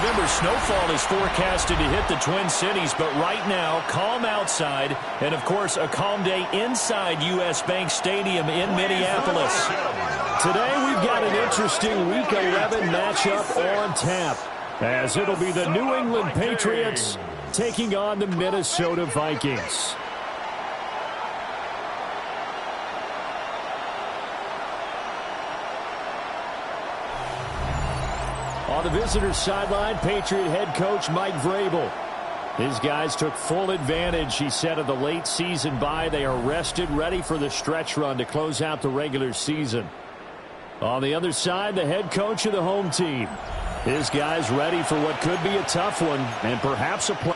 Remember, snowfall is forecasted to hit the Twin Cities, but right now, calm outside, and of course, a calm day inside U.S. Bank Stadium in Minneapolis. Today, we've got an interesting Week 11 matchup on tap, as it'll be the New England Patriots taking on the Minnesota Vikings. On the visitor's sideline, Patriot head coach Mike Vrabel. His guys took full advantage, he said, of the late season bye. They are rested, ready for the stretch run to close out the regular season. On the other side, the head coach of the home team. His guys ready for what could be a tough one and perhaps a play.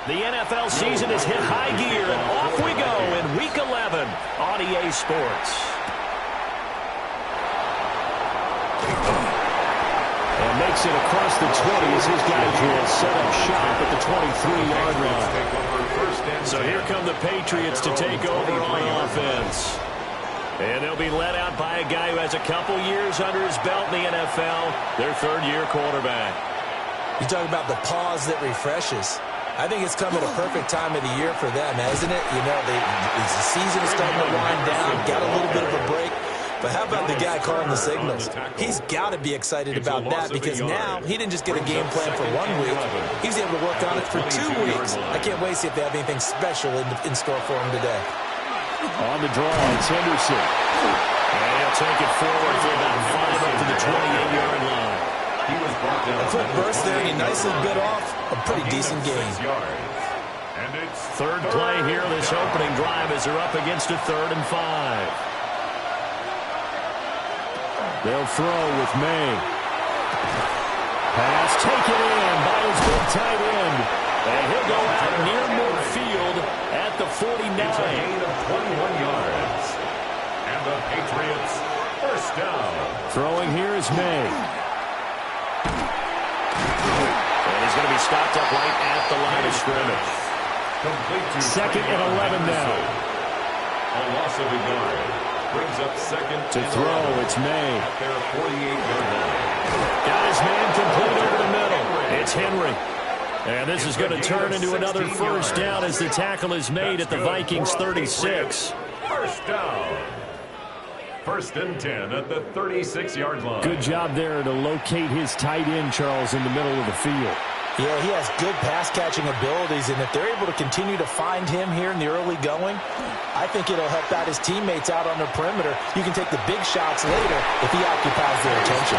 The NFL season has hit high gear, and off we go in Week 11 on EA Sports. And makes it across the 20 as his guys will set up shop at the 23-yard line. So here come the Patriots to take over on offense. And they'll be led out by a guy who has a couple years under his belt in the NFL, their third-year quarterback. You talk about the pause that refreshes. I think it's come at a perfect time of the year for them, hasn't it? You know, the season is starting to wind down, got a little bit of a break. But how about the guy calling the signals? He's got to be excited about that because now he didn't just get a game plan for 1 week. He's able to work on it for 2 weeks. I can't wait to see if they have anything special in store for him today. On the draw, it's Henderson. And he'll take it forward for about 5 up to the 28-yard line. A quick burst there, and he nicely bit off a pretty decent game. Third play here, this opening drive, as they're up against a 3rd and 5. They'll throw with May. Pass taken in by his big tight end. And he'll go out near midfield at the 49. It's a gain of 21 yards. And the Patriots first down. Throwing here is May. And he's going to be stopped up right at the line of scrimmage. 2nd and 11 now. A loss of a yard. Brings up 2nd to throw. It's May. At their 48-yard line. Got his man complete over the middle. It's Henry. And this is going to turn into another first down as the tackle is made at the Vikings 36. First down. 1st and 10 at the 36-yard line. Good job there to locate his tight end, Charles, in the middle of the field. Yeah, he has good pass-catching abilities, and if they're able to continue to find him here in the early going, I think it'll help out his teammates out on the perimeter. You can take the big shots later if he occupies their attention.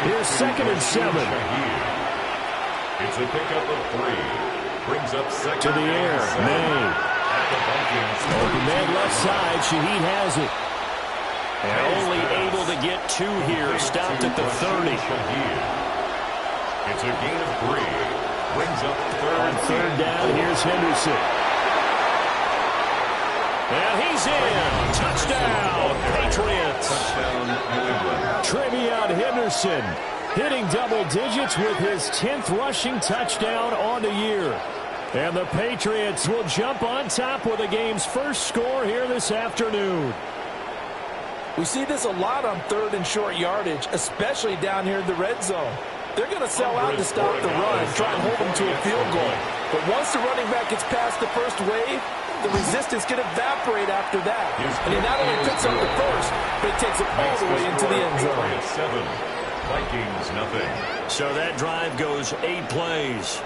Here's 2nd and 7. It's a pickup of 3. Brings up 2nd to the air. May. Open man left side. Shaheed has it. And only able to get 2 here. Stopped at the 30. It's a gain of 3. Brings up 3rd. On 3rd down, here's Henderson. And he's in. Touchdown, Patriots. Touchdown, New England. Trevion Henderson hitting double digits with his 10th rushing touchdown on the year. And the Patriots will jump on top with the game's first score here this afternoon. We see this a lot on 3rd and short yardage, especially down here in the red zone. They're going to sell out to stop the run, try and hold them to a field goal. But once the running back gets past the first wave, the resistance can evaporate after that. And he not only picks up the first, but he takes it all the way into the end zone. 7. Vikings, nothing. So that drive goes 8 plays.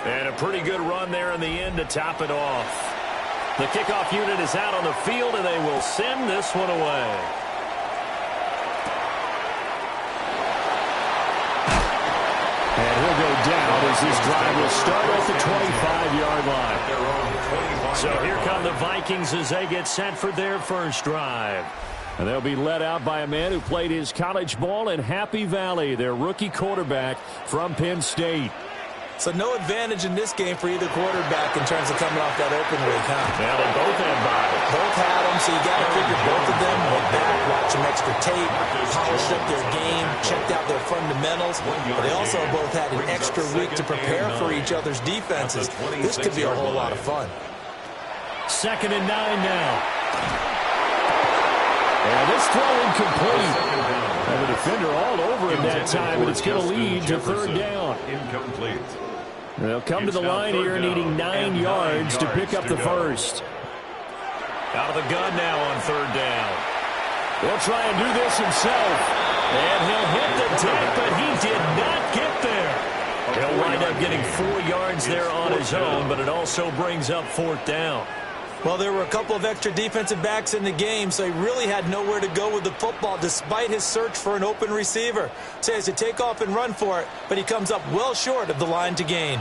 And a pretty good run there in the end to top it off. The kickoff unit is out on the field, and they will send this one away. And he'll go down as this drive will start at the 25-yard line. So here come the Vikings as they get set for their first drive. And they'll be led out by a man who played his college ball in Happy Valley, their rookie quarterback from Penn State. So no advantage in this game for either quarterback in terms of coming off that open week, huh? Yeah, they both had byes. Both had them, so you got to figure both of them went back, watched some extra tape, polished up their game, checked out their fundamentals. But they also both had an extra week to prepare for each other's defenses. This could be a whole lot of fun. 2nd and 9 now. And this throw incomplete. And the defender all over him that time, and it's going to lead to 3rd down. Incomplete. They'll come to the line here needing 9 yards to pick up the first. Out of the gun now on 3rd down. He'll try and do this himself. And he'll hit the deck, but he did not get there. He'll wind up getting 4 yards there on his own, but it also brings up 4th down. Well, there were a couple of extra defensive backs in the game, so he really had nowhere to go with the football despite his search for an open receiver. So he has to take off and run for it, but he comes up well short of the line to gain.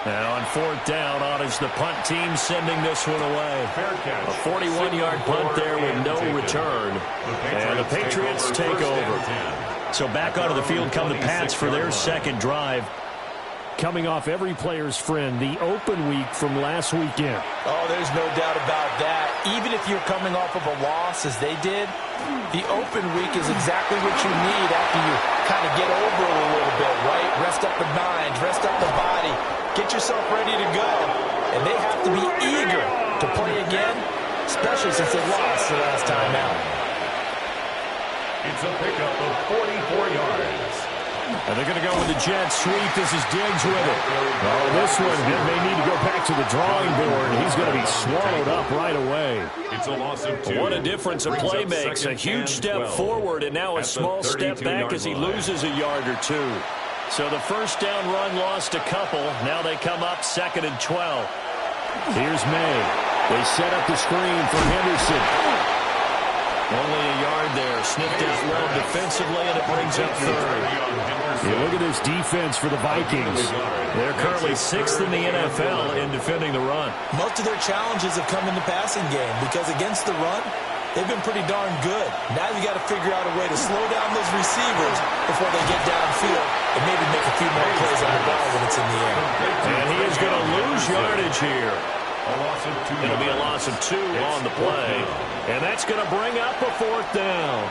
Now on 4th down, on is the punt team sending this one away. A 41-yard punt there with no return. And the Patriots take over. So back onto the field come the Pats for their 2nd drive. Coming off every player's friend, the open week from last weekend. Oh, there's no doubt about that. Even if you're coming off of a loss, as they did, the open week is exactly what you need after you kind of get over it a little bit, right? Rest up the mind, rest up the body, get yourself ready to go. And they have to be eager to play again, especially since they lost the last time out. It's a pickup of 44 yards. And they're going to go with the jet sweep. This is Diggs with it. Oh, this one may need to go back to the drawing board. He's going to be swallowed up right away. It's a loss of 2. What a difference a play makes. A huge step forward and now a small step back as he loses a yard or 2. So the first down run lost a couple. Now they come up 2nd and 12. Here's May. They set up the screen for Henderson. Only a yard there. Sniffed out well defensively, and it brings up 3rd. Yeah, look at this defense for the Vikings. They're currently 6th in the NFL in defending the run. Most of their challenges have come in the passing game because against the run, they've been pretty darn good. Now you got to figure out a way to slow down those receivers before they get downfield and maybe make a few more plays on the ball when it's in the air. And he is going to lose yardage here. It'll be a loss of 2 on the play. And that's going to bring up a 4th down.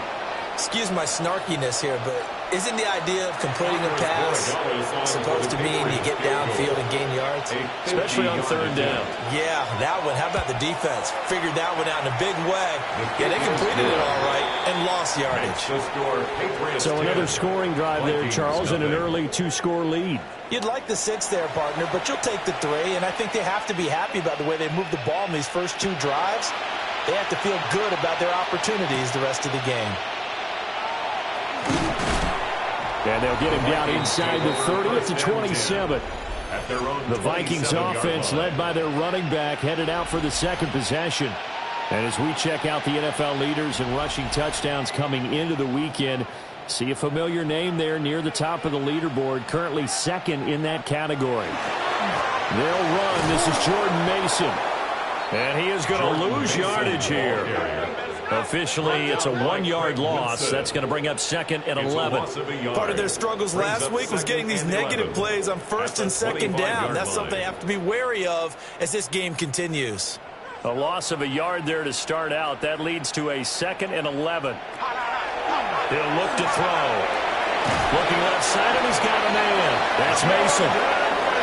Excuse my snarkiness here, but isn't the idea of completing a pass supposed to mean you get downfield and gain yards? Especially on 3rd down. Yeah, that one. How about the defense? Figured that one out in a big way. Yeah, they completed it all right and lost yardage. So another scoring drive there, Charles, and an early 2-score lead. You'd like the 6 there, partner, but you'll take the 3, and I think they have to be happy about the way they moved the ball in these first 2 drives. They have to feel good about their opportunities the rest of the game. And they'll get him down inside the 30 at the 27. The Vikings offense led by their running back headed out for the 2nd possession. And as we check out the NFL leaders in rushing touchdowns coming into the weekend, see a familiar name there near the top of the leaderboard, currently 2nd in that category. They'll run. This is Jordan Mason. And he is going to lose yardage here. Officially, it's a 1-yard loss. That's going to bring up 2nd and 11. Part of their struggles last week was getting these negative plays on 1st and 2nd down. That's something they have to be wary of as this game continues. A loss of a yard there to start out. That leads to a 2nd and 11. He'll look to throw. Looking left side, and he's got a man. That's Mason.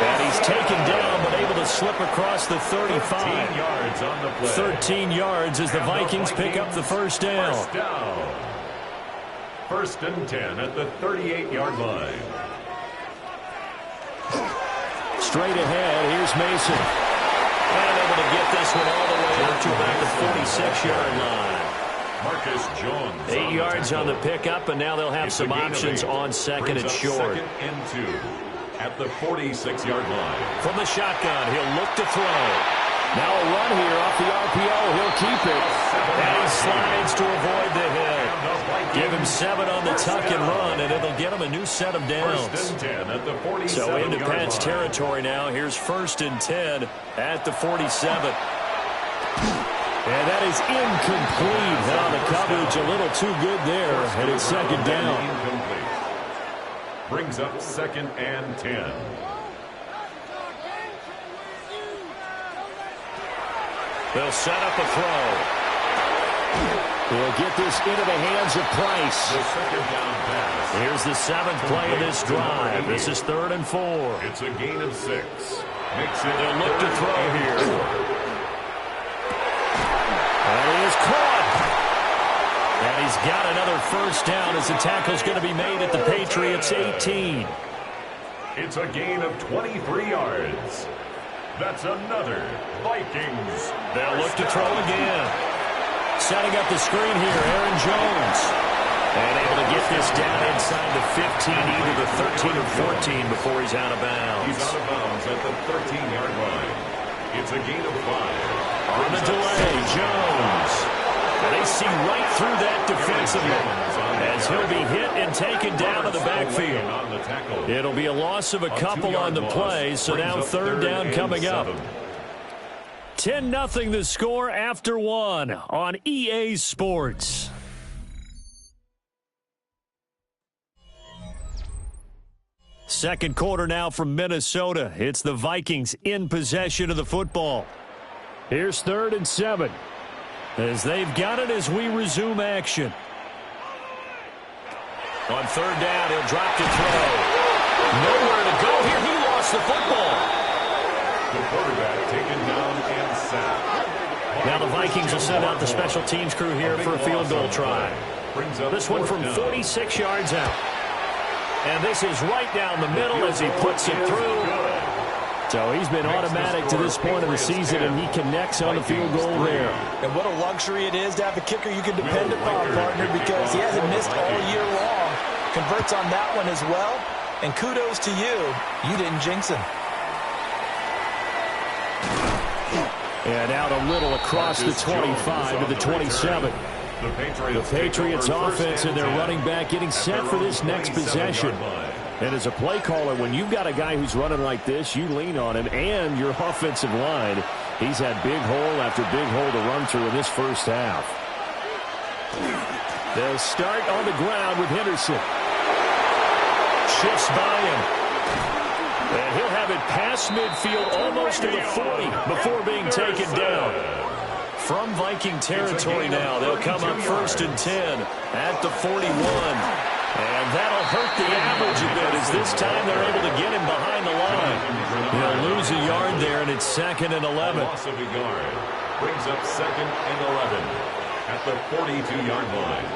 And he's taken down, but able to slip across the 35. 13 yards on the play. 13 yards as the Vikings pick up the first down. 1st and 10 at the 38-yard line. Straight ahead, here's Mason. And able to get this one all the way up to about the 46-yard line. Marcus Jones. 8 yards on the pickup, and now they'll have some options on 2nd and short. 2nd and 2 at the 46-yard line. From the shotgun, he'll look to throw. Now a run here off the RPO. He'll keep it. And he slides to avoid the hit. Give him 7 on the tuck and run, and it'll get him a new set of downs. 1st and 10 at the 47-yard line. So into Pats territory now. Here's 1st and 10 at the 47. And that is incomplete. Now the coverage a little too good there, and it's 2nd down. Incomplete. Brings up 2nd and 10. They'll set up a throw. He'll get this into the hands of Price. The 2nd down pass. Here's the 7th play of this drive. This is 3rd and 4. It's a gain of 6. Makes it. They'll look to throw here. is caught. And he's got another first down as the tackle's going to be made at the Patriots 18. It's a gain of 23 yards. That's another Vikings. They'll look to throw again. Setting up the screen here, Aaron Jones. And able to get this down inside the 15, either the 13 or 14 before he's out of bounds. He's out of bounds at the 13-yard line. It's a gain of 5. On the delay, Jones. And they see right through that defensively as he'll be hit and taken down to the backfield. It'll be a loss of a couple on the play, so now third down coming up. 10-0 the score after one on EA Sports. Second quarter now from Minnesota. It's the Vikings in possession of the football. Here's 3rd and 7 as they've got it as we resume action. On third down, he'll drop to throw. Nowhere to go here. He lost the football. The quarterback taken down and sacked. Now the Vikings will send out the special teams crew here for a field goal try. This one from 46 yards out. And this is right down the middle as he puts it through. So he's been automatic to this point of the season, and he connects on the field goal there. And what a luxury it is to have a kicker you can depend upon, partner, because he hasn't missed all year long. Converts on that one as well. And kudos to you. You didn't jinx him. And out a little across the 25 to the 27. The Patriots offense and their running back getting set for this next possession. And as a play caller, when you've got a guy who's running like this, you lean on him and your offensive line. He's had big hole after big hole to run through in this first half. They'll start on the ground with Henderson. Shifts by him. And he'll have it past midfield almost to the 40 before being taken down. From Viking territory now, they'll come up 1st and 10 at the 41. And that'll hurt the average a bit as this time they're able to get him behind the line. He'll lose a yard there, and it's 2nd and 11. Loss of a yard brings up 2nd and 11 at the 42-yard line.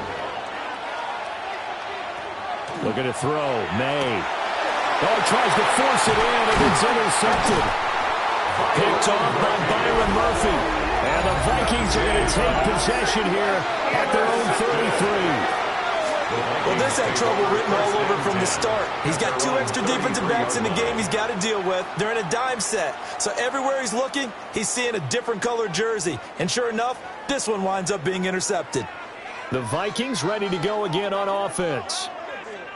Looking to throw, May. Oh, tries to force it in, and it's intercepted. Picked off by Byron Murphy. And the Vikings are going to take possession here at their own 33. Well, this had trouble written all over from the start. He's got 2 extra defensive backs in the game he's got to deal with. They're in a dime set. So everywhere he's looking, he's seeing a different color jersey. And sure enough, this one winds up being intercepted. The Vikings ready to go again on offense.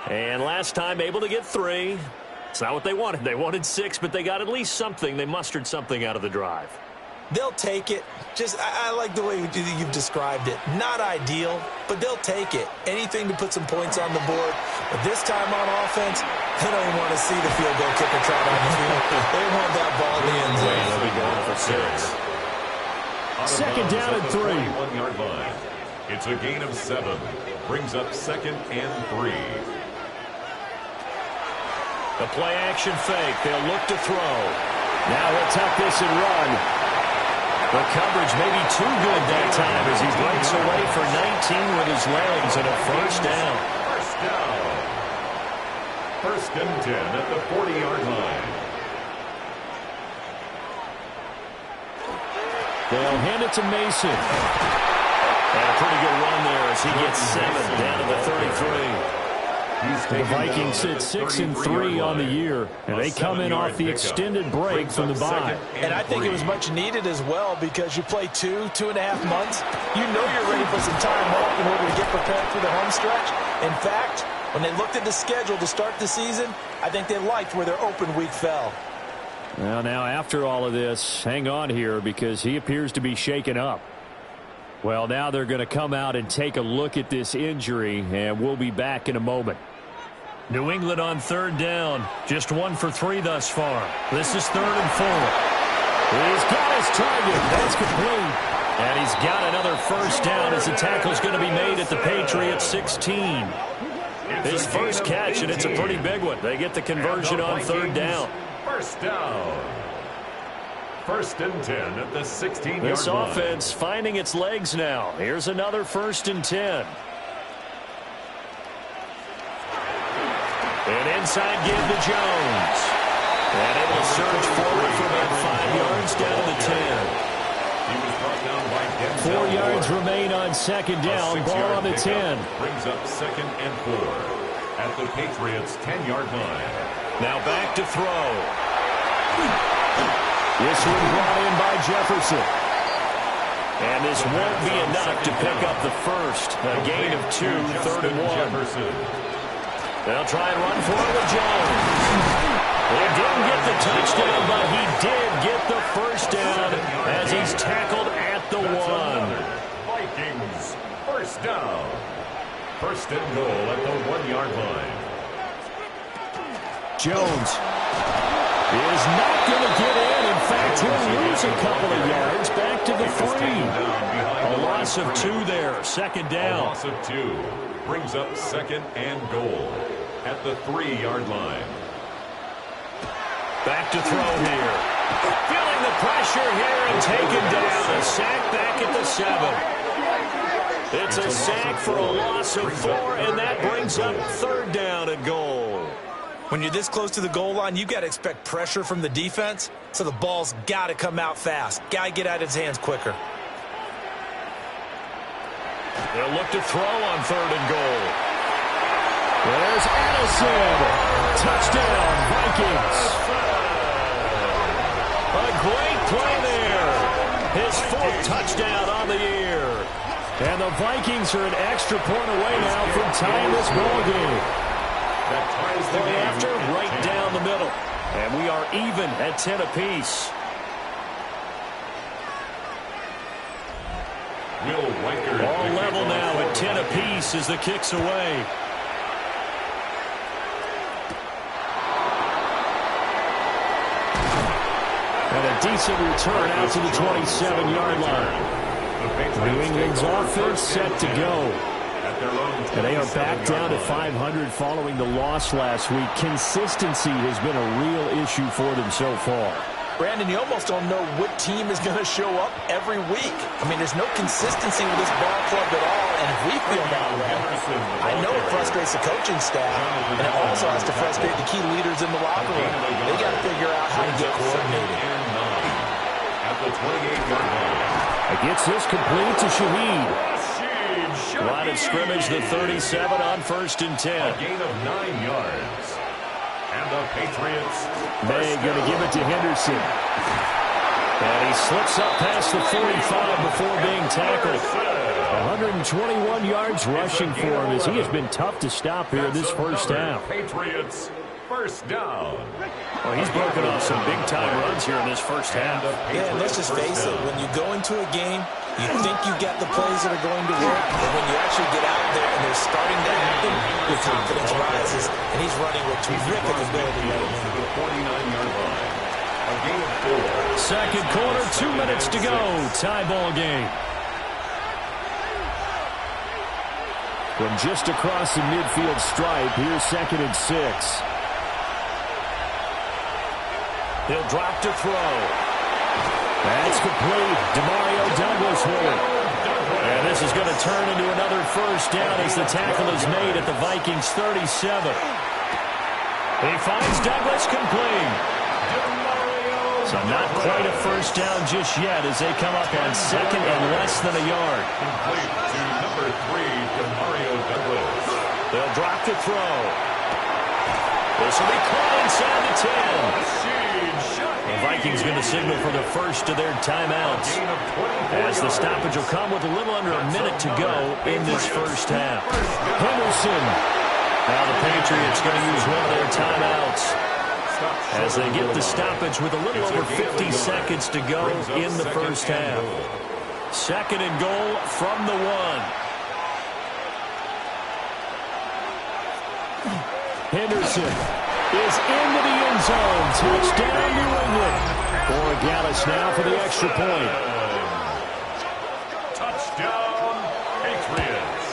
And last time able to get 3. It's not what they wanted. They wanted 6, but they got at least something. They mustered something out of the drive. They'll take it. I like the way you've described it. Not ideal, but they'll take it. Anything to put some points on the board. But this time on offense, they don't even want to see the field goal kicker trot on the field. They want that ball in the end zone. They'll be going for 6. 2nd down and 3. 41-yard line. It's a gain of 7. Brings up 2nd and 3. The play action fake. They'll look to throw. Now he'll tuck this and run. The coverage may be too good that time as he breaks away for 19 with his legs and a first down. First and 10 at the 40-yard line. They'll hand it to Mason. And a pretty good run there as he gets 7 down to the 33. The Vikings sit 6-3 on the year, and they come in off the extended break from the bye. And I think it was much needed as well because you play 2.5 months. You know you're ready for some time off in order to get prepared for the home stretch. In fact, when they looked at the schedule to start the season, I think they liked where their open week fell. Well, now after all of this, hang on here because he appears to be shaken up. Well, now they're going to come out and take a look at this injury, and we'll be back in a moment. New England on third down. Just 1 for 3 thus far. This is 3rd and 4. He's got his target. That's complete. And he's got another first down as the tackle's going to be made at the Patriots 16. His first catch, and it's a pretty big one. They get the conversion on third down. First down. First and 10 at the 16-yard line. This offense finding its legs now. Here's another first and 10. And inside give to Jones. And able to surge forward for about 5 yards down to the 10. He was brought down by 4 yards remain on second down. Ball on the 10. Brings up second and 4 at the Patriots' 10-yard line. Now back to throw. This one brought in by Jefferson. And this won't be enough to pick up the first. A gain of 2, third and 1. Jefferson. They'll try and run for it with Jones. He didn't get the touchdown, but he did get the first down as he's tackled at the 1. Vikings, first down. First and goal at the 1-yard line. Jones is not going to get in. In fact, he'll lose a couple of yards back to the 3. A loss of 2 there. Second down. A loss of 2 brings up second and goal at the 3-yard line. Back to throw here. Feeling the pressure here and taken down. A sack back at the 7. It's a sack for a loss of 4, and that brings up third down and goal. When you're this close to the goal line, you got to expect pressure from the defense, so the ball's got to come out fast. Got to get out of his hands quicker. They'll look to throw on third and goal. There's Addison. Touchdown, Vikings. A great play there. His 4th touchdown on the year. And the Vikings are an extra point away now from tying this ball game. That ties the game After right down the middle. And we are even at 10 apiece. All level now at 10 apiece as the kick's away. And a decent return out to the 27-yard line. New England's offense set to go. And they are back down to 500 following the loss last week. Consistency has been a real issue for them so far. Brandon, you almost don't know what team is going to show up every week. I mean, there's no consistency with this ball club at all, and if we feel that way, I know it frustrates the coaching staff, and it also has to frustrate the key leaders in the locker room. They got to figure out how to get coordinated. At the 28-yard line. Gets this complete to Shaheed. Line of scrimmage, the 37 on first and 10. A gain of 9 yards. And the Patriots. May going to give it to Henderson. And he slips up past the 45 before being tackled. 121 yards rushing for him as he has been tough to stop here in this first half. Patriots, first down. Well, he's broken off some big-time runs here in this first half. Yeah, and let's just face it. When you go into a game, you think you got the plays that are going to work, but when you actually get out there and they're starting to happen, your confidence rises, and he's running with terrific ability right now. The 49-yard line. A gain of 4. Second quarter, 2 minutes to go. Tie ball game. From just across the midfield stripe, here's second and 6. He'll drop to throw. That's complete. Demario Douglas with it. And this is going to turn into another first down as the tackle is made at the Vikings 37. He finds Douglas complete. So not quite a first down just yet as they come up on second and less than a yard. Complete to number 3, Demario Douglas. They'll drop to throw. This will be caught inside the 10. The Vikings going to signal for the first of their timeouts as the stoppage will come with a little under a minute to go in this first half. Henderson. Now the Patriots going to use one of their timeouts as they get the stoppage with a little over 50 seconds to go in the first half. Second and goal from the 1. Henderson is into the end zone. Touchdown, New England. For Gallus now for the extra point. Touchdown, Patriots.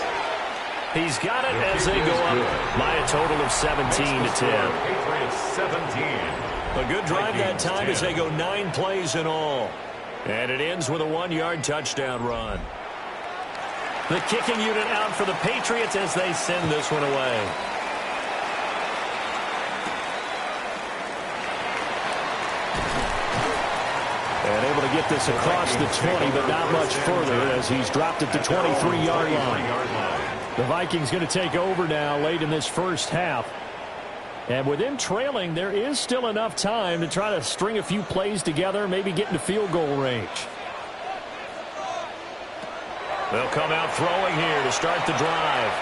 He's got it as they go up by a total of 17-10. Patriots 17. A good drive that time as they go 9 plays in all. And it ends with a 1-yard touchdown run. The kicking unit out for the Patriots as they send this one away. And able to get this across the 20, but not much further as he's dropped at the 23-yard line. The Vikings going to take over now late in this first half. And with him trailing, there is still enough time to try to string a few plays together, maybe get into field goal range. They'll come out throwing here to start the drive.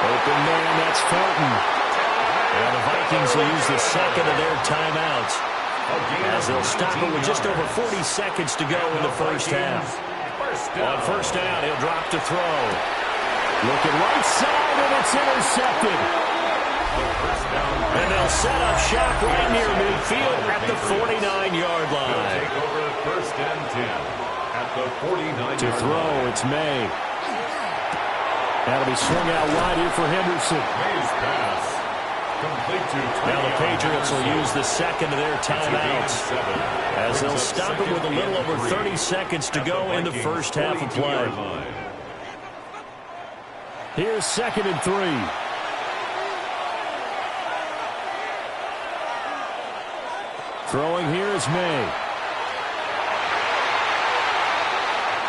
Open man, that's Fulton. And the Vikings will use the second of their timeouts, as they'll stop it with just over 40 seconds to go in the first half. On first down, he'll drop to throw. Looking right side, and it's intercepted. And they'll set up shop right near midfield at the 49-yard line. Take over first and 10 at the 49-yard to throw, it's May. That'll be swung out wide here for Henderson. May's pass. Complete to now the Patriots will use the second of their timeouts, as they'll stop it with a little over 30 seconds to go in the first half of play. Here's 2nd and 3. Throwing here is May.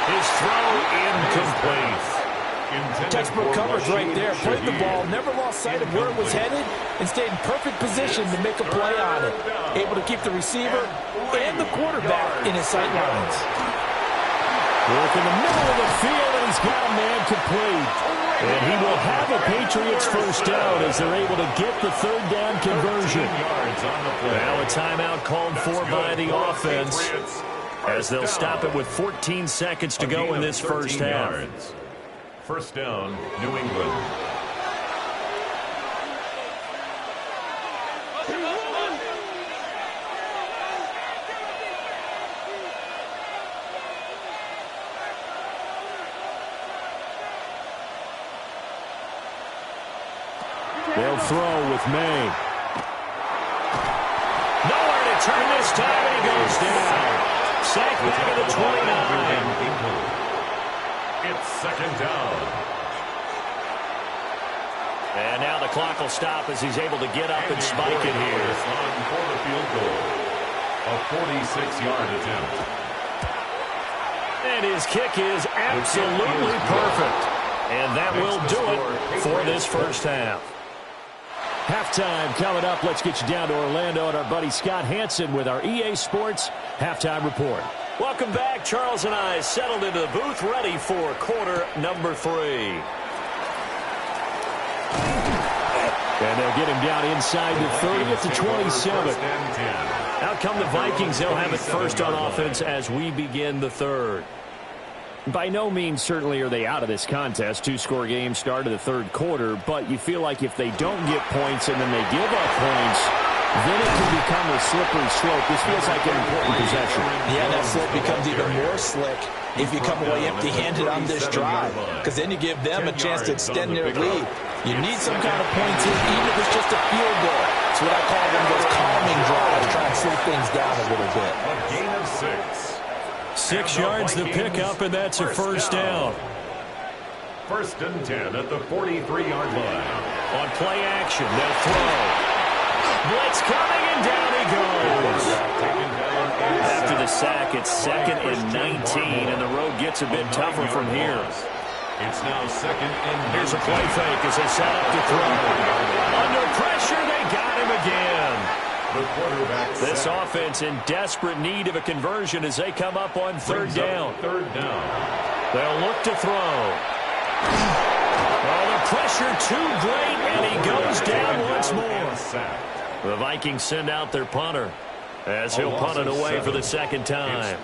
His throw incomplete. Textbook coverage right there. Played the ball, never lost sight of where it was headed, and stayed in perfect position to make a play on it. Able to keep the receiver and the quarterback in his sight lines. Work in the middle of the field, and he's got a man complete. And he will have a Patriots first down as they're able to get the third down conversion. Now a timeout called for by the offense, as they'll stop it with 14 seconds to go in this first half. First down, New England. They'll throw with May. Nowhere to turn this time, and he goes down. Sack back at the 29. It's second down. And now the clock will stop as he's able to get up and spike it here. For the field goal. A 46-yard attempt. And his kick is absolutely perfect. And that will do it for this first half. Halftime coming up. Let's get you down to Orlando and our buddy Scott Hansen with our EA Sports Halftime Report. Welcome back. Charles and I settled into the booth, ready for quarter number 3. And they'll get him down inside the 30 at the 27. Out come the Vikings. They'll have it first on offense as we begin the third. By no means certainly are they out of this contest. 2-score game start of the third quarter, but you feel like if they don't get points and then they give up points, then it can become a slippery slope. This feels like an important possession. Yeah, that slope becomes even more slick if you come away empty-handed on this drive, because then you give them a chance to extend their lead. You need some kind of points here, even if it's just a field goal. It's what I call one of those calming drives, trying to slow things down a little bit. A gain of 6. 6 yards the pickup, and that's a first down. First and 10 at the 43-yard line. On play action, they'll throw. Blitz coming, and down he goes. After the sack, it's 2nd and 19, and the road gets a bit tougher from here. It's now 2nd and 19. Here's a play fake as they set up to throw. Under pressure, they got him again. This offense in desperate need of a conversion as they come up on third down. They'll look to throw. Oh, the pressure too great, and he goes down once more. The Vikings send out their punter as he'll punt it away for the second time.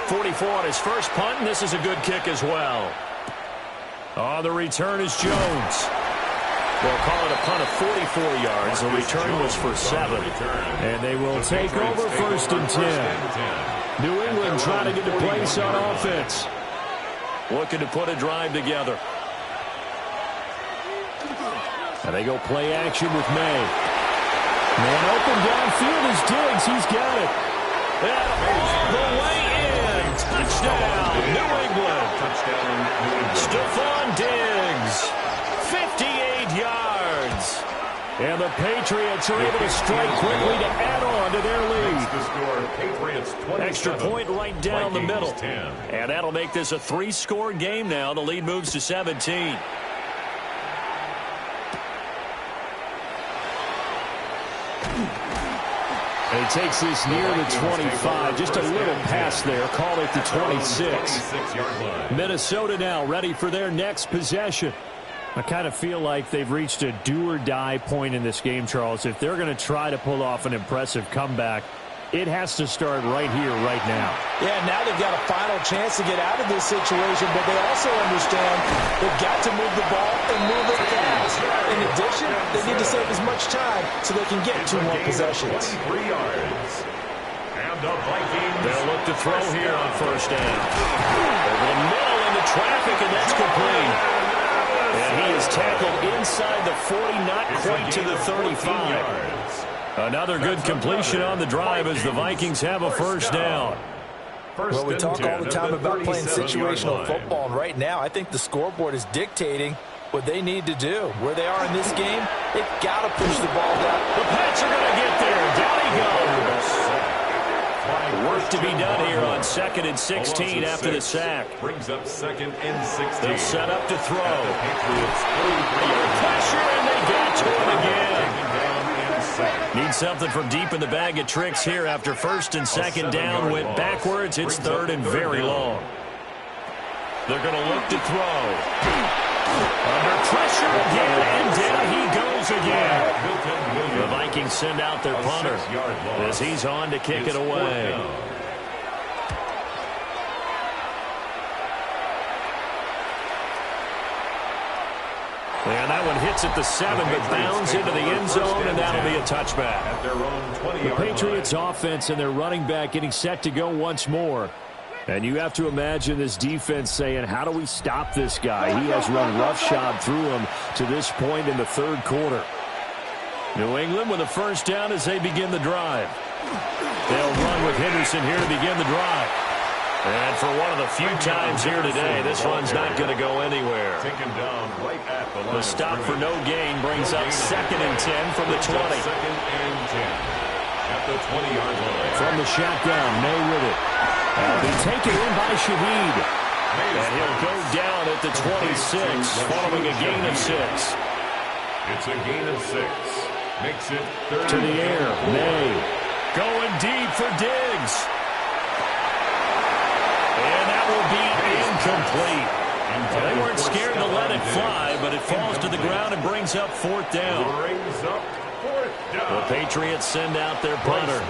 44 on his first punt, and this is a good kick as well. On the return is Jones. They'll call it a punt of 44 yards. The return was for 7. And they will take over first and 10. New England trying to get the place on offense. looking to put a drive together. And they go play action with May. Man open downfield is Diggs. He's got it. And all the way in. Touchdown, New England. Stephon Diggs, 58 yards. And the Patriots are able to strike quickly to add on to their lead. Extra point right down the middle. And that'll make this a 3-score game now. The lead moves to 17. And he takes this near the 25. Just a little pass there. Call it the 26. Minnesota now ready for their next possession. I kind of feel like they've reached a do-or-die point in this game, Charles. If they're going to try to pull off an impressive comeback, it has to start right here, right now. Yeah, now they've got a final chance to get out of this situation, but they also understand they've got to move the ball and move it fast. In addition, they need to save as much time so they can get 2 more possessions. 23 yards. And the Vikings. They'll look to throw here on first down. Over the middle into traffic, and that's complete. And he is tackled inside the 40, not quite to the 35. Another good completion on the drive as the Vikings have a first down. Well, we talk all the time about playing situational football, and right now I think the scoreboard is dictating what they need to do. Where they are in this game, they've got to push the ball down. The Pats are going to get there. Down he goes. Work to be done here on 2nd and 16 after the sack. Brings up 2nd and 16. They'll set up to throw. Pressure, and they get to him again. Need something from deep in the bag of tricks here after 1st and 2nd down. Went backwards. It's 3rd and very long. They're going to look to throw. Under pressure again, and down he goes again. The Vikings send out their punter as he's on to kick it away. And that one hits at the 7, but bounds into the end zone, and that'll be a touchback. The Patriots offense and their running back getting set to go once more. And you have to imagine this defense saying, how do we stop this guy? He has run roughshod through him to this point in the 3rd quarter. New England with a first down as they begin the drive. They'll run with Henderson here to begin the drive. And for one of the few times here today, this one's not going to go anywhere. The stop for no gain brings up 2nd and 10 from the 20. 2nd and 10 at the 20-yard line. From the shotgun, May with it. Be taken in by Shaheed. And he'll go down at the 26, following a gain of 6. It's a gain of 6. Makes it 30. To the air, May. Going deep for Diggs. And that will be incomplete. Well, they weren't scared to let it fly, but it falls to the ground and brings up 4th down. The Patriots send out their punter.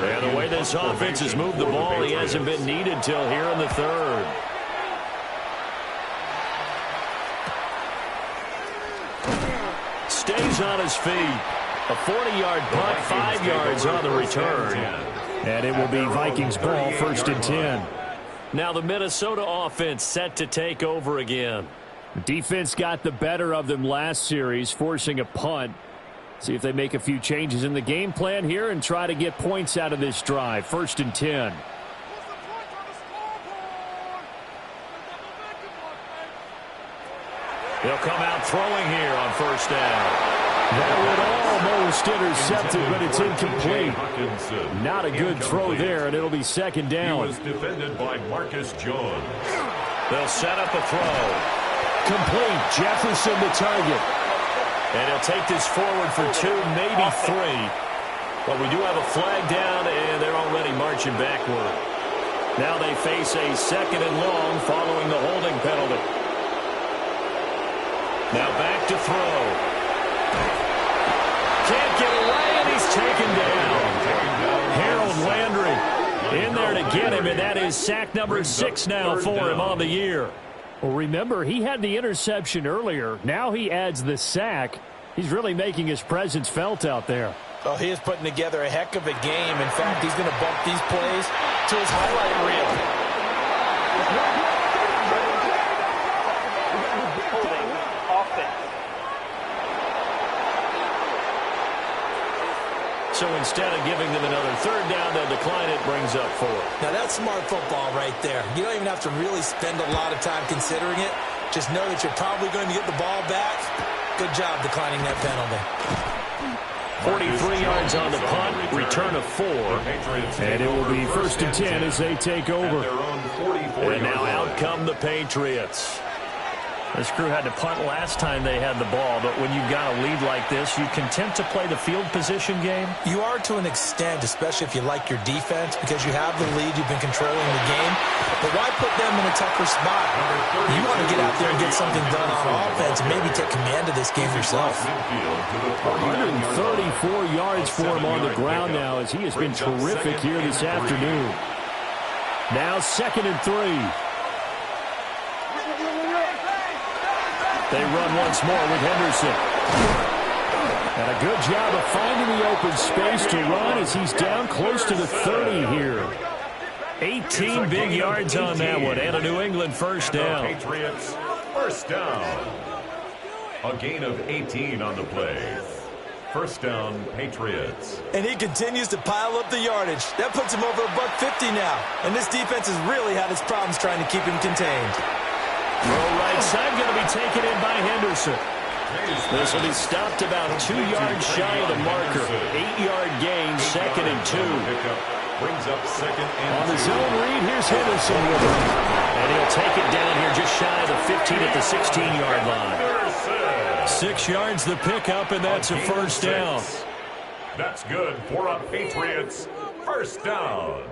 And the way this offense has moved the ball, he hasn't been needed till here in the 3rd. Stays on his feet. A 40-yard punt, 5 yards on the return. And it will be Vikings ball, 1st and 10. Now the Minnesota offense set to take over again. The defense got the better of them last series, forcing a punt. See if they make a few changes in the game plan here and try to get points out of this drive. 1st and 10. They'll come out throwing here on first down. That one almost intercepted, but it's incomplete. Not a good throw there, and it'll be 2nd down. He was defended by Marcus Jones. They'll set up a throw. Complete. Jefferson the target. And he'll take this forward for 2, maybe 3. But we do have a flag down, and they're already marching backward. Now they face a 2nd and long following the holding penalty. Now back to throw. Can't get away, and he's taken down. Harold Landry in there to get him, and that is sack number 6 now for him on the year. Well, remember, he had the interception earlier. Now he adds the sack. He's really making his presence felt out there. Oh, he is putting together a heck of a game. In fact, he's going to bump these plays to his highlight reel. So instead of giving them another third down, they'll decline it, brings up 4. Now, that's smart football right there. You don't even have to really spend a lot of time considering it. Just know that you're probably going to get the ball back. Good job declining that penalty. 43 yards on the punt, return of 4. And it will be 1st and 10 as they take over. And now out come the Patriots. This crew had to punt last time they had the ball, but when you've got a lead like this, you content to play the field position game? You are to an extent, especially if you like your defense, because you have the lead, you've been controlling the game. But why put them in a tougher spot? You want to get out there and get something done on offense and maybe take command of this game yourself. 134 yards for him on the ground now as he has been terrific here this afternoon. Now 2nd and 3. They run once more with Henderson. And a good job of finding the open space to run as he's down close to the 30 here. 18 big yards on that one, and a New England first down. Patriots first down. A gain of 18 on the play. First down, Patriots. And he continues to pile up the yardage. That puts him over $150 now. And this defense has really had its problems trying to keep him contained. Throw right side, going to be taken in by Henderson. This will be stopped about 2 yards shy of the marker. 8-yard gain, 2nd and 2. Brings up 2nd and 2. On the zone read, here's Henderson with it. And he'll take it down here just shy of the 15 at the 16-yard line. 6 yards the pickup, and that's a first down. That's good for a Patriots first down.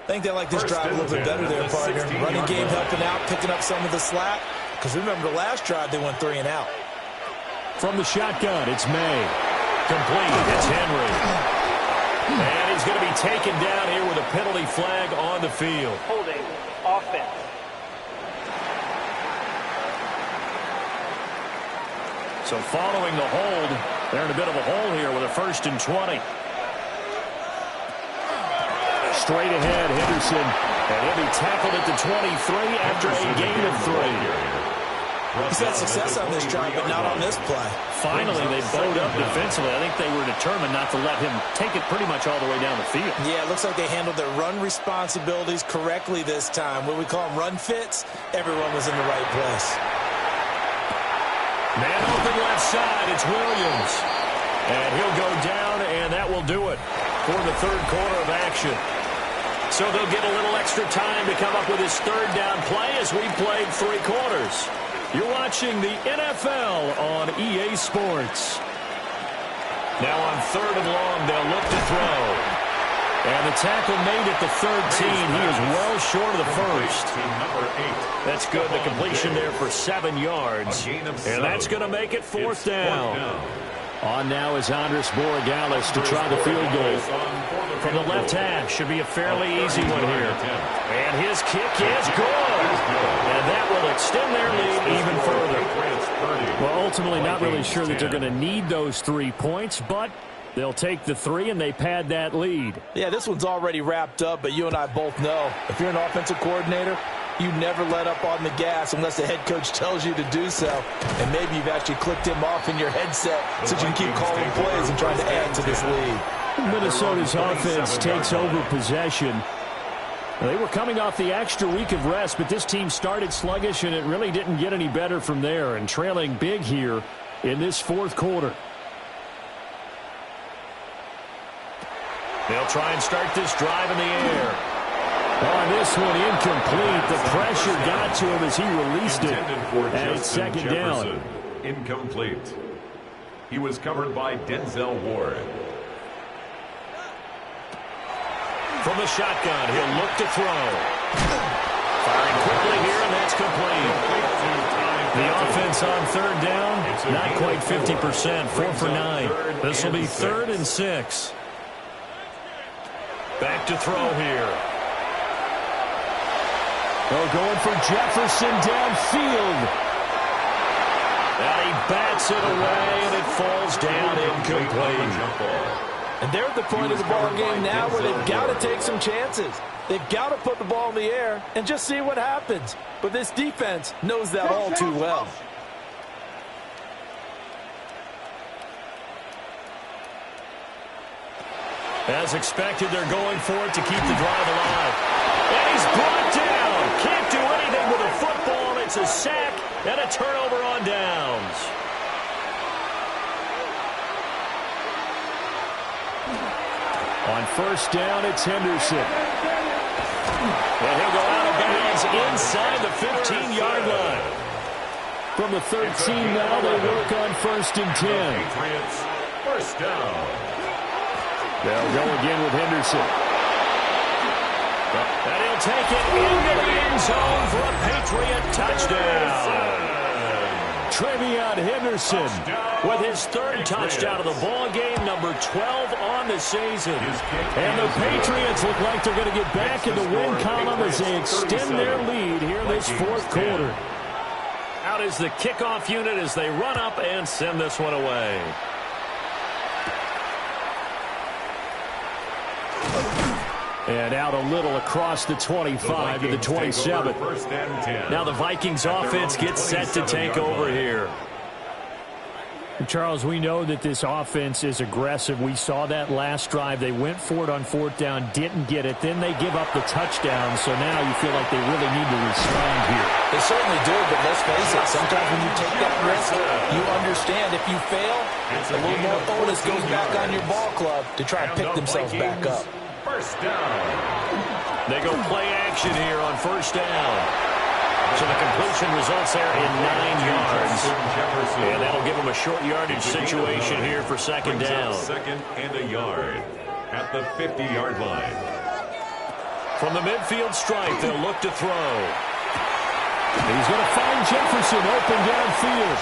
I think they like this drive a little bit better there, partner. Running game helping out, picking up some of the slack. Because remember, the last drive they went 3 and out. From the shotgun, it's May. Complete, it's Henry. And he's going to be taken down here with a penalty flag on the field. Holding offense. So following the hold, they're in a bit of a hole here with a 1st and 20. Straight ahead, Henderson. And he'll be tackled at the 23 after a gain of 3. He's had success on this drive, but not on this play. Finally, they bowed up defensively. I think they were determined not to let him take it pretty much all the way down the field. Yeah, it looks like they handled their run responsibilities correctly this time. What we call them run fits, everyone was in the right place. Man open left side, it's Williams. And he'll go down, and that will do it for the 3rd quarter of action. So they'll get a little extra time to come up with his 3rd down play as we played 3 quarters. You're watching the NFL on EA Sports. Now on 3rd and long, they'll look to throw. And the tackle made at the 13. He is well short of the 1st. That's good. The completion there for 7 yards. And that's going to make it 4th down. On now is Andres Borregales to try the field goal. From the left half, should be a fairly easy one here. And his kick is good. And that will extend their lead even further. Well, ultimately not really sure that they're going to need those 3 points, but they'll take the 3 and they pad that lead. Yeah, this one's already wrapped up, but you and I both know if you're an offensive coordinator, you never let up on the gas unless the head coach tells you to do so. And maybe you've actually clicked him off in your headset so you can keep calling plays and trying to add to this lead. Minnesota's offense takes over possession. They were coming off the extra week of rest, but this team started sluggish, and it really didn't get any better from there, and trailing big here in this 4th quarter. They'll try and start this drive in the air. On this one, incomplete. The pressure got to him as he released it. And it's 2nd down. Incomplete. He was covered by Denzel Ward. From the shotgun, he'll look to throw. Firing quickly here, and that's complete. The offense on 3rd down, not quite 50%, 4 for 9. This will be 3rd and 6. Back to throw here. They're going for Jefferson downfield. And he bats it away, and it falls down incomplete. And they're at the point of the ball game now where they've got to take some chances. They've got to put the ball in the air and just see what happens. But this defense knows that all too well. As expected, they're going for it to keep the drive alive. And he's brought down. Can't do anything with a football. It's a sack and a turnover on downs. On first down, it's Henderson. And he'll go out of bounds inside the 15-yard line. From the 13 now, they work on first and 10. Patriots, first down. They'll go again with Henderson. And he'll take it into the end zone for a Patriot touchdown. Trevion Henderson with his third touchdown of the ball game, number 12 on the season. And the Patriots look like they're going to get back in the win column as they extend their lead here this fourth quarter. Out is the kickoff unit as they run up and send this one away. And out a little across the 25 to the 27. Now the Vikings offense gets set to take over here. Charles, we know that this offense is aggressive. We saw that last drive. They went for it on fourth down, didn't get it. Then they give up the touchdown. So now you feel like they really need to respond here. They certainly do, but let's face it. Sometimes when you take that risk, you understand if you fail, a little more onus goes back on your ball club to try and pick themselves back up. First down. They go play action here on first down. So the completion results there in 9 yards. And that'll give them a short yardage situation here for second down. Second and a yard at the 50-yard line. From the midfield stripe, they'll look to throw. He's going to find Jefferson open downfield.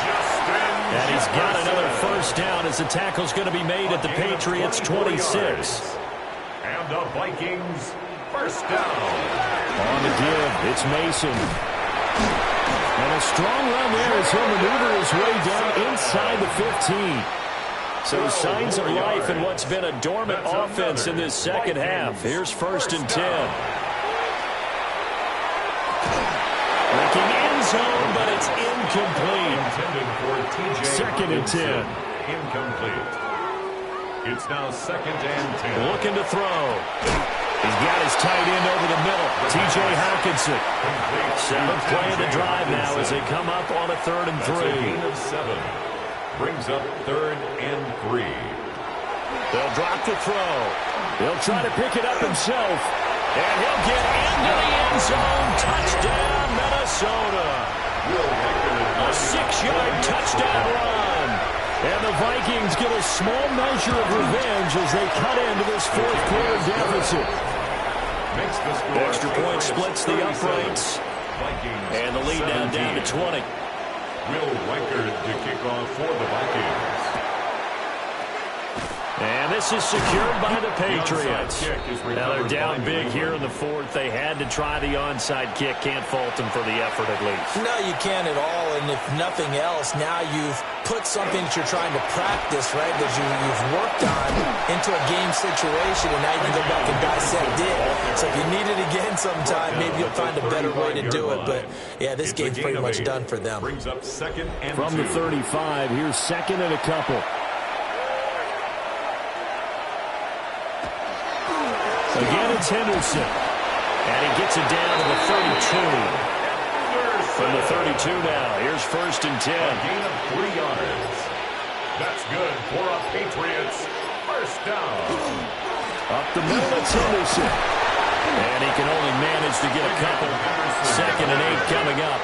And he's got another first down as the tackle's going to be made at the Patriots' 26. And the Vikings, first down. On the give, it's Mason. And a strong run there as he'll maneuver his way down inside the 15. So signs of life in what's been a dormant offense in this second half. Here's first and 10. Looking end zone, but it's incomplete. Second and 10. Incomplete. It's now second and 10. Looking to throw. He's got his tight end over the middle. T.J. Hawkinson. Seventh play of the drive now as they come up on a 3rd and 3. That's a gain of 7. Brings up 3rd and 3. They'll drop the throw. He'll try to pick it up himself. And he'll get into the end zone. Touchdown, Minnesota. A 6-yard touchdown run. And the Vikings get a small measure of revenge as they cut into this fourth quarter deficit. Extra point splits the uprights. And the lead now down to 20. Will Reichard to kick off for the Vikings. And this is secured by the Patriots. Now they're down big here in the fourth. They had to try the onside kick. Can't fault them for the effort at least. No, you can't at all. And if nothing else, now you've put something that you're trying to practice, right, that you've worked on into a game situation, and now you can go back and dissect it. So if you need it again sometime, maybe you'll find a better way to do it. But, yeah, this game's pretty much done for them. From the 35, here's second and a couple. Again, it's Henderson. And he gets it down to the 32. From the 32 now, here's first and 10. A gain of 3 yards. That's good for a Patriots first down. Up the middle, it's Henderson. And he can only manage to get a couple. Second and 8 coming up.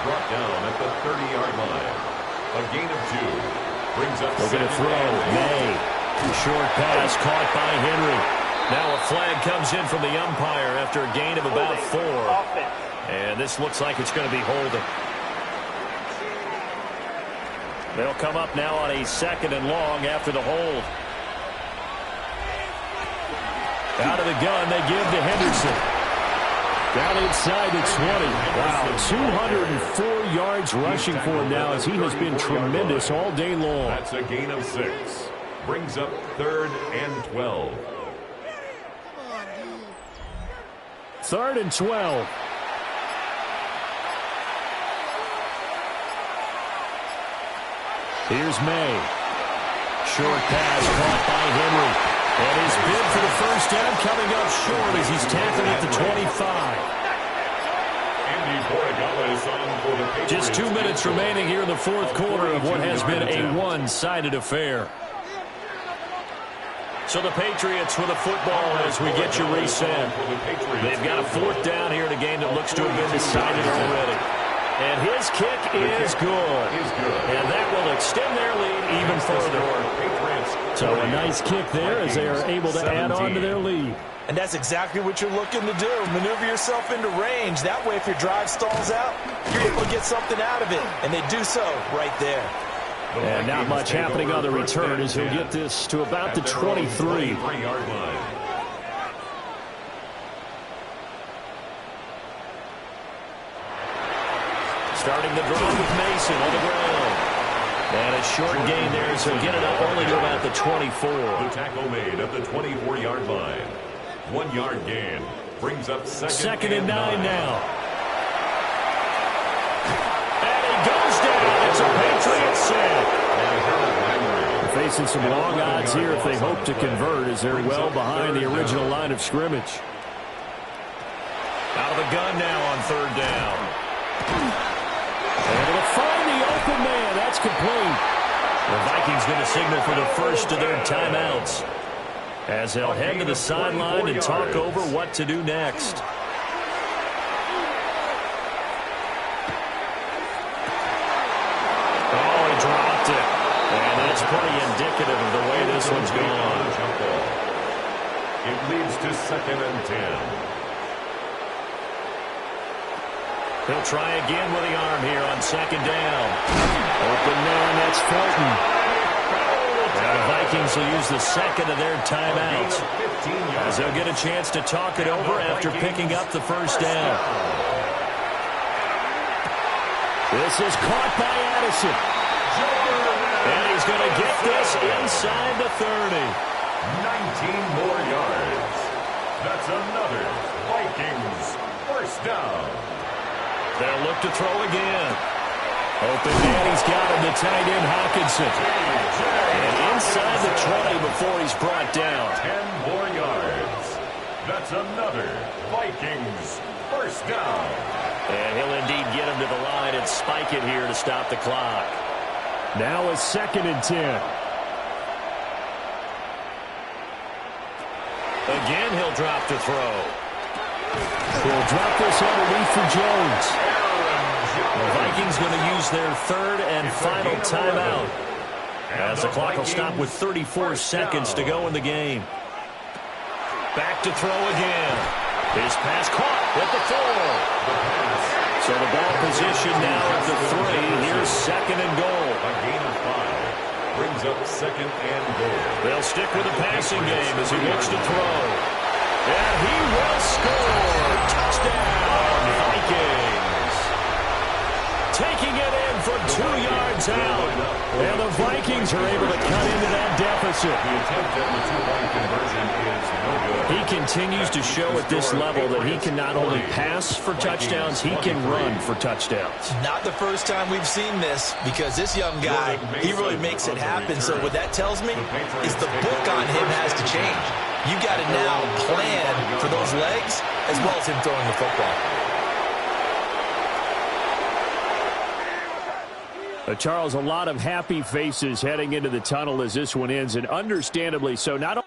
Brought down at the 30-yard line. A gain of 2. Brings up They're going to throw. May. Short pass caught by Henry. Now a flag comes in from the umpire after a gain of about 4. And this looks like it's going to be holding. They'll come up now on a 2nd and long after the hold. Out of the gun, they give to Henderson. Down inside the 20. Wow, 204 yards rushing for him now as he has been tremendous all day long. That's a gain of 6. Brings up 3rd and 12. 3rd and 12. Here's May. Short pass caught by Henry. And his bid for the first down coming up short as he's tackled at the 25. Just 2 minutes remaining here in the fourth quarter of what has been a one-sided affair. So the Patriots with a football as we get you reset. They've got a fourth down here in a game that looks to have been decided already. And his kick is good. And that will extend their lead even further. So a nice kick there as they are able to add on to their lead. And that's exactly what you're looking to do. Maneuver yourself into range. That way, if your drive stalls out, you're able to get something out of it. And they do so right there. And not much happening on the return as he'll get this to about the 23. Starting the drive with Mason on the ground. And a short gain there, so get it up only to about the 24. The tackle made at the 24-yard line. 1 yard gain brings up second and 9 now. And he goes down. It's a Patriot set. They're facing some long odds here if they hope to convert as they're well behind the original line of scrimmage. Out of the gun now on third down. Able to find the open man. That's complete. The Vikings going to signal for the first of their timeouts as they'll head to the sideline and talk over what to do next. Oh, he dropped it. And that's pretty indicative of the way this one's gone. It leads to second and 10. He'll try again with the arm here on second down. Open man, that's Fulton. Now the Vikings will use the second of their timeouts as they'll get a chance to talk it over after picking up the first down. This is caught by Addison. And he's going to get this inside the 30. 19 more yards. That's another Vikings first down. They'll look to throw again. Open man, he's got him, the tight end Hawkinson. And inside the 20 before he's brought down. 10 more yards. That's another Vikings first down. And he'll indeed get him to the line and spike it here to stop the clock. Now a second and 10. Again, he'll drop to throw. He'll drop this underneath for Jones. The Vikings going to use their third and final timeout as the clock will stop with 34 seconds to go in the game. Back to throw again. His pass caught at the 4. So the ball position now at the 3. Here's second and goal. A gain of 5 brings up second and goal. They'll stick with the passing game as he looks to throw. And he will score. Touchdown, Vikings. Taking it in from 2 yards out. And the Vikings are able to cut into that deficit. The attempt at the 2-point conversion is no good. He continues to show at this level that he can not only pass for touchdowns, he can run for touchdowns. Not the first time we've seen this, because this young guy, he really makes it happen. So what that tells me is the book on him has to change. You got to now plan for those legs as well as him throwing the football. Charles, a lot of happy faces heading into the tunnel as this one ends, and understandably so. Not